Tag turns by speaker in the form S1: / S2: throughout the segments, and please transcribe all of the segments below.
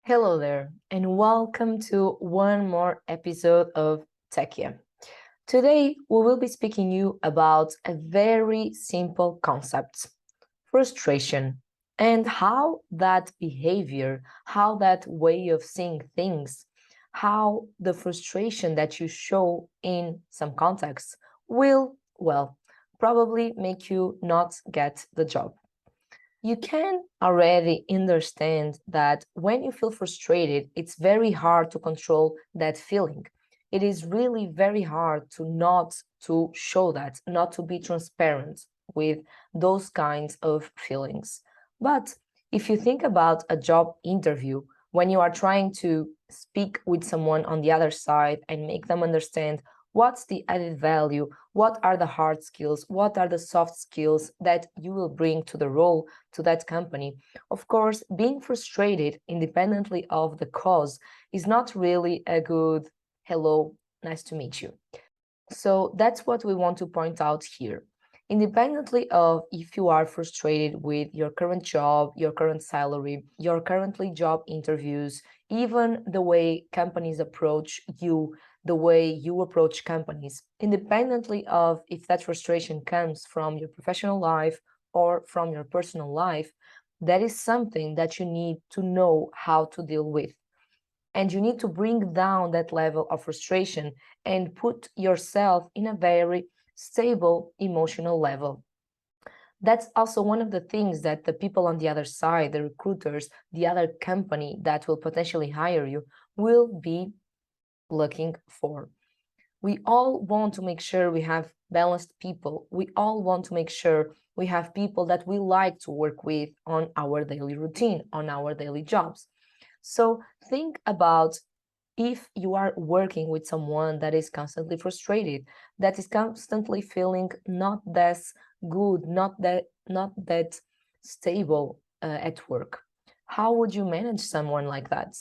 S1: Hello there, and welcome to one more episode of Tekya. Today, we will be speaking you about a very simple concept, frustration, and how that behavior, how that way of seeing things, how the frustration that you show in some contexts will, probably make you not get the job. You can already understand that when you feel frustrated, it's very hard to control that feeling. It is really very hard to not to show that, not to be transparent with those kinds of feelings. But if you think about a job interview, when you are trying to speak with someone on the other side and make them understand what's the added value, what are the hard skills, what are the soft skills that you will bring to the role, to that company. Of course, being frustrated independently of the cause is not really a good hello, nice to meet you. So that's what we want to point out here. Independently of if you are frustrated with your current job, your current salary, your currently job interviews, even the way companies approach you, the way you approach companies, independently of if that frustration comes from your professional life or from your personal life, that is something that you need to know how to deal with. And you need to bring down that level of frustration and put yourself in a very stable emotional level. That's also one of the things that the people on the other side, the recruiters, the other company that will potentially hire you, will be looking for. We all want to make sure we have balanced people. We all want to make sure we have people that we like to work with on our daily routine, on our daily jobs. So think about if you are working with someone that is constantly frustrated, that is constantly feeling not that good, not that stable at work. How would you manage someone like that?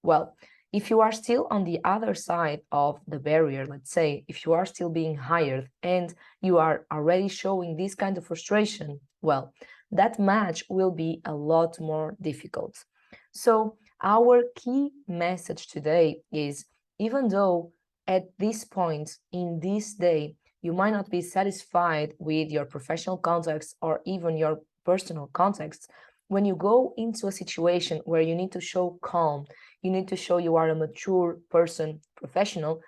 S1: Well, if you are still on the other side of the barrier, let's say, if you are still being hired and you are already showing this kind of frustration, well, that match will be a lot more difficult. So our key message today is even though at this point in this day you might not be satisfied with your professional context or even your personal context, when you go into a situation where you need to show calm, you need to show you are a mature person, professional,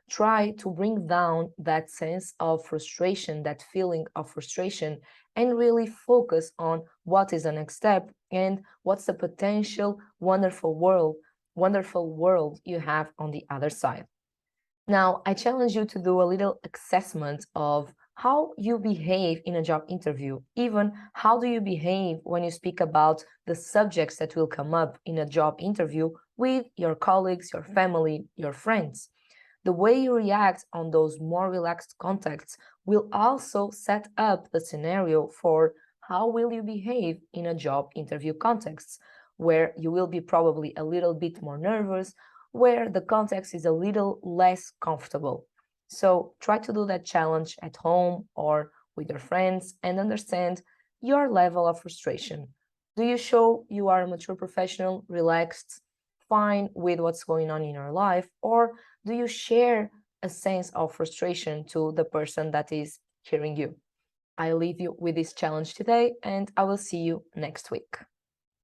S1: try to bring down that sense of frustration, that feeling of frustration, and really focus on what is the next step and what's the potential wonderful world you have on the other side. Now, I challenge you to do a little assessment of how you behave in a job interview. Even how do you behave when you speak about the subjects that will come up in a job interview with your colleagues, your family, your friends. The way you react on those more relaxed contexts will also set up the scenario for how will you behave in a job interview context, where you will be probably a little bit more nervous, where the context is a little less comfortable. So try to do that challenge at home or with your friends and understand your level of frustration. Do you show you are a mature professional, relaxed, fine with what's going on in your life, or do you share a sense of frustration to the person that is hearing you? I leave you with this challenge today, and I will see you next week.